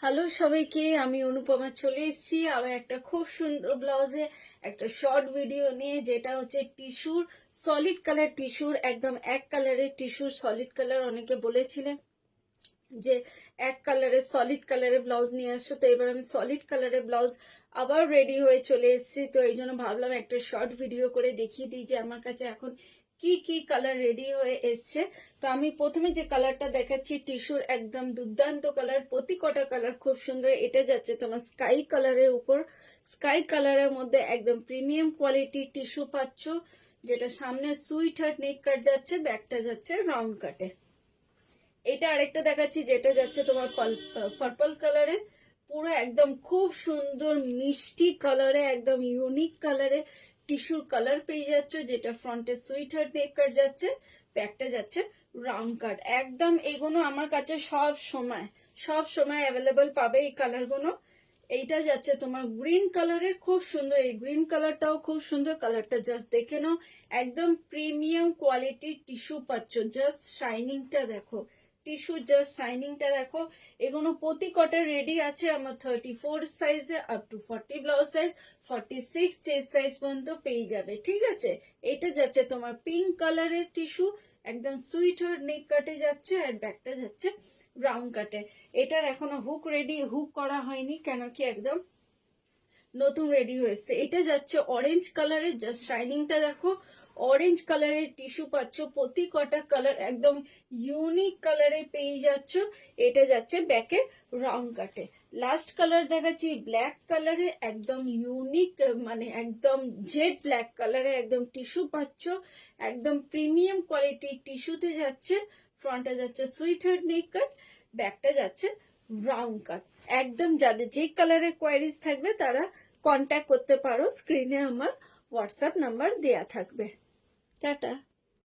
Hello সবাইকে, আমি অনুপমা চলে এসেছি আমি একটা খুব সুন্দর ব্লাউজে একটা শর্ট ভিডিও নিয়ে, যেটা হচ্ছে টিস্যুর সলিড কালার, টিস্যুর একদম এক কালারের টিস্যুর সলিড কালার। অনেকে বলেছিলেন যে এক কালারের সলিড কালারের ব্লাউজ নিয়ে আসছো, তো এবার আমি সলিড কালারের ব্লাউজ আবার রেডি হয়ে চলে এসেছি। তো এই জন্য ভাবলাম একটা শর্ট ভিডিও করে দেখিয়ে দিই যে আমার কাছে এখন কি কি কালার রেডি হয়ে এসছে। তো আমি প্রথমে যে কালারটা দেখাচ্ছি টিস্যুর একদম দুর্দান্ত কালার, প্রতি কটা কালার খুব সুন্দর। এটা যাচ্ছে তোমার স্কাই কালারের উপর, স্কাই কালারের মধ্যে একদম প্রিমিয়াম কোয়ালিটি টিস্যু পাচ্ছ, যেটা সামনে সুইট হার্ট নেক কাট যাচ্ছে, ব্যাকটা যাচ্ছে রাউন্ড কাটে। এটা আরেকটা দেখাচ্ছি যেটা যাচ্ছে তোমার পার্পল কালারে, পুরো একদম খুব সুন্দর মিষ্টি কালারে, একদম ইউনিক কালারে টিস্যুর কালার পেয়ে যাচ্ছে, যেটা ফ্রন্টে সুইট হার্ট নেক কাট যাচ্ছে, ব্যাকটা যাচ্ছে রাউন্ড কাট। একদম এগুলো আমার কাছে সব সময় অ্যাভেলেবল পাবে এই কালারগুলো। এইটা যাচ্ছে তোমার গ্রিন কালারে, খুব সুন্দর, এই গ্রিন কালারটাও খুব সুন্দর। কালারটা জাস্ট দেখে নাও, একদম প্রিমিয়াম কোয়ালিটির টিস্যু পাচ্ছ, জাস্ট শাইনিংটা দেখো, টিস্যু জাস্ট শাইনিংটা দেখো। এগুলো প্রতি কটা রেডি আছে আমার 34 সাইজে up to 40 blouse size, 46 chest size পর্যন্ত পেয়ে যাবে, ঠিক আছে। এটা যাচ্ছে তোমার পিঙ্ক কালারের টিস্যু, একদম সুইট হার্ট নেক কাটে যাচ্ছে, আর ব্যাকটা যাচ্ছে ব্রাউন কাটে। এটার এখনো হুক করা হয়নি, কেন কি একদম নতুন রেডি হয়েছে। এটা যাচ্ছে অরেঞ্জ কালারের, জাস্ট শাইনিংটা দেখো, অরেঞ্জ কালারের টিস্যু পাচ্ছ, প্রতি কটা কালার একদম ইউনিক কালারে পেয়ে যাচ্ছ। এটা যাচ্ছে ব্যাকে রাউন্ড কাটে। লাস্ট কালার দেখাচ্ছি ব্ল্যাক কালারে, একদম ইউনিক, মানে একদম জেড ব্ল্যাক কালারে একদম টিস্যু পাচ্ছ, একদম প্রিমিয়াম কোয়ালিটির টিস্যুতে যাচ্ছে। ফ্রন্টটা যাচ্ছে সুইট হার্ট নেক কাট, ব্যাকটা যাচ্ছে রাউন্ড কাট। একদম যাদের যে কালারের কোয়ারিজ থাকবে তারা কন্ট্যাক্ট করতে পারো, স্ক্রিনে আমার হোয়াটসঅ্যাপ নাম্বার দেয়া থাকবে। টাটা।